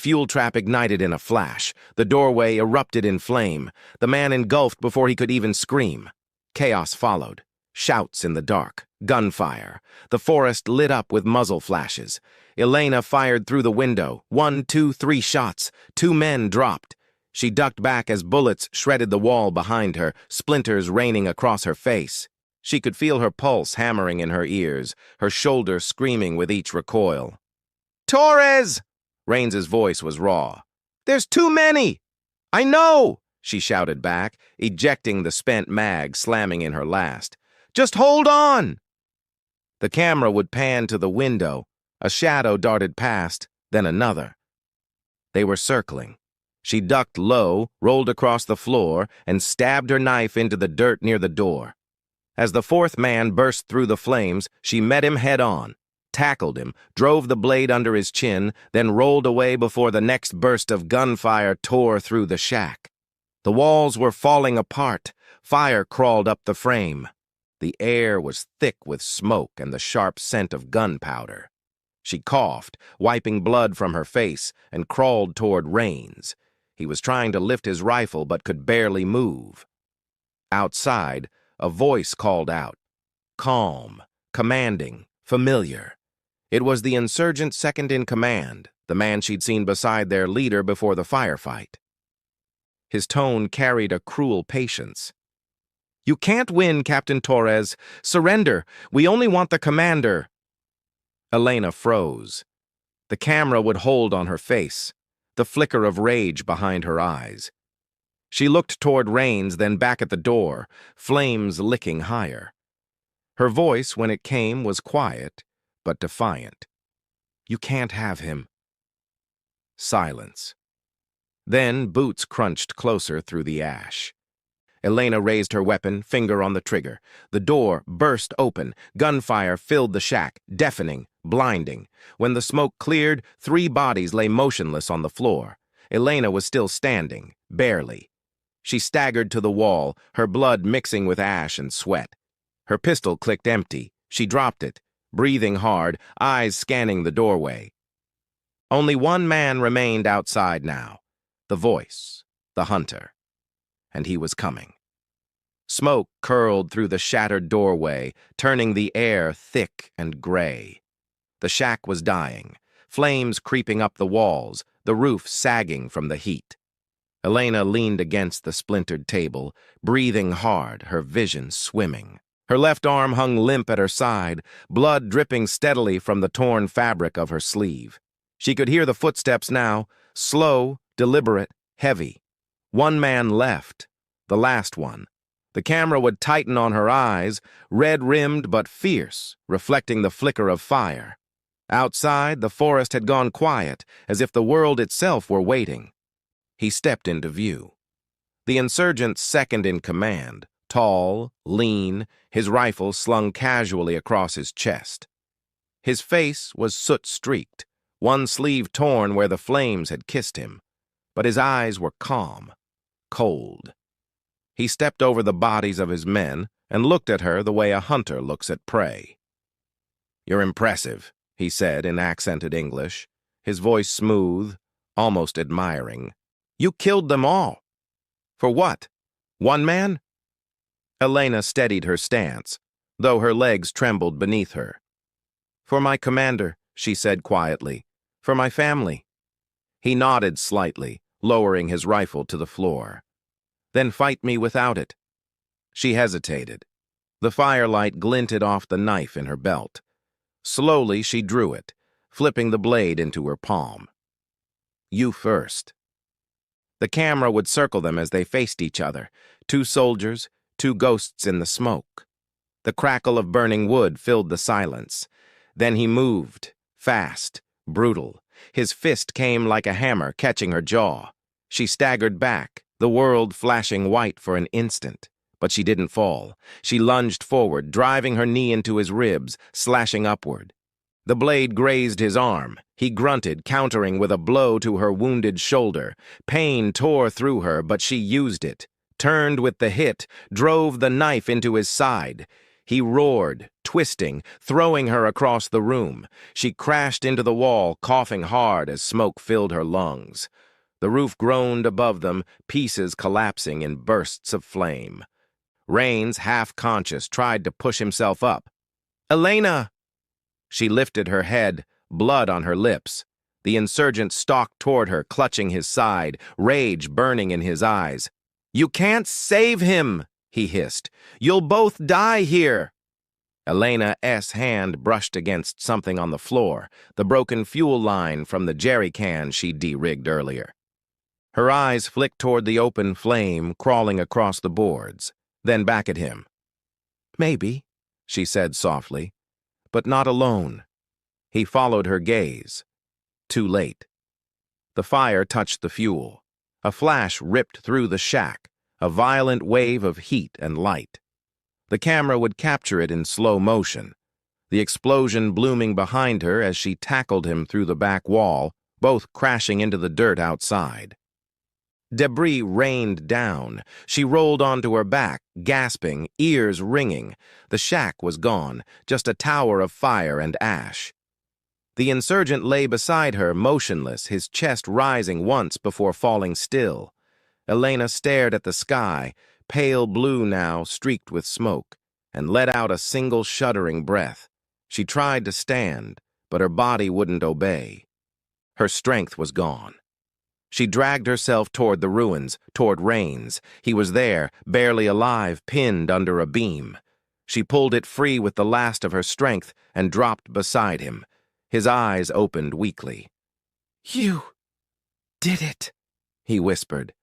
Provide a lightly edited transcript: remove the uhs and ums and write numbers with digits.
Fuel trap ignited in a flash. The doorway erupted in flame. The man engulfed before he could even scream. Chaos followed. Shouts in the dark. Gunfire. The forest lit up with muzzle flashes. Elena fired through the window. 1, 2, 3 shots. 2 men dropped. She ducked back as bullets shredded the wall behind her, splinters raining across her face. She could feel her pulse hammering in her ears, her shoulder screaming with each recoil. "Torres!" Raines's voice was raw. "There's too many!" "I know!" she shouted back, ejecting the spent mag slamming in her last. "Just hold on!" The camera would pan to the window. A shadow darted past, then another. They were circling. She ducked low, rolled across the floor, and stabbed her knife into the dirt near the door. As the 4th man burst through the flames, she met him head-on, tackled him, drove the blade under his chin, then rolled away before the next burst of gunfire tore through the shack. The walls were falling apart. Fire crawled up the frame. The air was thick with smoke and the sharp scent of gunpowder. She coughed, wiping blood from her face, and crawled toward Raines. He was trying to lift his rifle but could barely move. Outside, a voice called out. Calm, commanding, familiar. It was the insurgent second-in-command, the man she'd seen beside their leader before the firefight. His tone carried a cruel patience. "You can't win, Captain Torres. Surrender. We only want the commander." Elena froze. The camera would hold on her face, the flicker of rage behind her eyes. She looked toward Raines, then back at the door, flames licking higher. Her voice, when it came, was quiet, but defiant. "You can't have him." Silence. Then boots crunched closer through the ash. Elena raised her weapon, finger on the trigger. The door burst open. Gunfire filled the shack, deafening, blinding. When the smoke cleared, 3 bodies lay motionless on the floor. Elena was still standing, barely. She staggered to the wall, her blood mixing with ash and sweat. Her pistol clicked empty. She dropped it, breathing hard, eyes scanning the doorway. Only one man remained outside now. The voice, the hunter. And he was coming. Smoke curled through the shattered doorway, turning the air thick and gray. The shack was dying, flames creeping up the walls, the roof sagging from the heat. Elena leaned against the splintered table, breathing hard, her vision swimming. Her left arm hung limp at her side, blood dripping steadily from the torn fabric of her sleeve. She could hear the footsteps now, slow, deliberate, heavy. One man left, the last one. The camera would tighten on her eyes, red-rimmed but fierce, reflecting the flicker of fire. Outside, the forest had gone quiet, as if the world itself were waiting. He stepped into view. The insurgent's second-in-command, tall, lean, his rifle slung casually across his chest. His face was soot-streaked, one sleeve torn where the flames had kissed him, but his eyes were calm. Cold. He stepped over the bodies of his men and looked at her the way a hunter looks at prey. "You're impressive," he said in accented English, his voice smooth, almost admiring. "You killed them all. For what? One man?" Elena steadied her stance, though her legs trembled beneath her. "For my commander," she said quietly. "For my family." He nodded slightly, lowering his rifle to the floor. "Then fight me without it." She hesitated. The firelight glinted off the knife in her belt. Slowly she drew it, flipping the blade into her palm. "You first." The camera would circle them as they faced each other, 2 soldiers, 2 ghosts in the smoke. The crackle of burning wood filled the silence. Then he moved, fast, brutal. His fist came like a hammer, catching her jaw. She staggered back, the world flashing white for an instant. But she didn't fall. She lunged forward, driving her knee into his ribs, slashing upward. The blade grazed his arm. He grunted, countering with a blow to her wounded shoulder. Pain tore through her, but she used it. Turned with the hit, drove the knife into his side. He roared, twisting, throwing her across the room. She crashed into the wall, coughing hard as smoke filled her lungs. The roof groaned above them, pieces collapsing in bursts of flame. Rains, half-conscious, tried to push himself up. "Elena!" She lifted her head, blood on her lips. The insurgent stalked toward her, clutching his side, rage burning in his eyes. "You can't save him!" he hissed. "You'll both die here!" Elena's hand brushed against something on the floor, the broken fuel line from the jerry can she'd de-rigged earlier. Her eyes flicked toward the open flame crawling across the boards, then back at him. "Maybe," she said softly, "but not alone." He followed her gaze. Too late. The fire touched the fuel. A flash ripped through the shack, a violent wave of heat and light. The camera would capture it in slow motion, the explosion blooming behind her as she tackled him through the back wall, both crashing into the dirt outside. Debris rained down. She rolled onto her back, gasping, ears ringing. The shack was gone, just a tower of fire and ash. The insurgent lay beside her, motionless, his chest rising once before falling still. Elena stared at the sky, pale blue now, streaked with smoke, and let out a single shuddering breath. She tried to stand, but her body wouldn't obey. Her strength was gone. She dragged herself toward the ruins, toward Rains. He was there, barely alive, pinned under a beam. She pulled it free with the last of her strength and dropped beside him. His eyes opened weakly. "You did it," he whispered.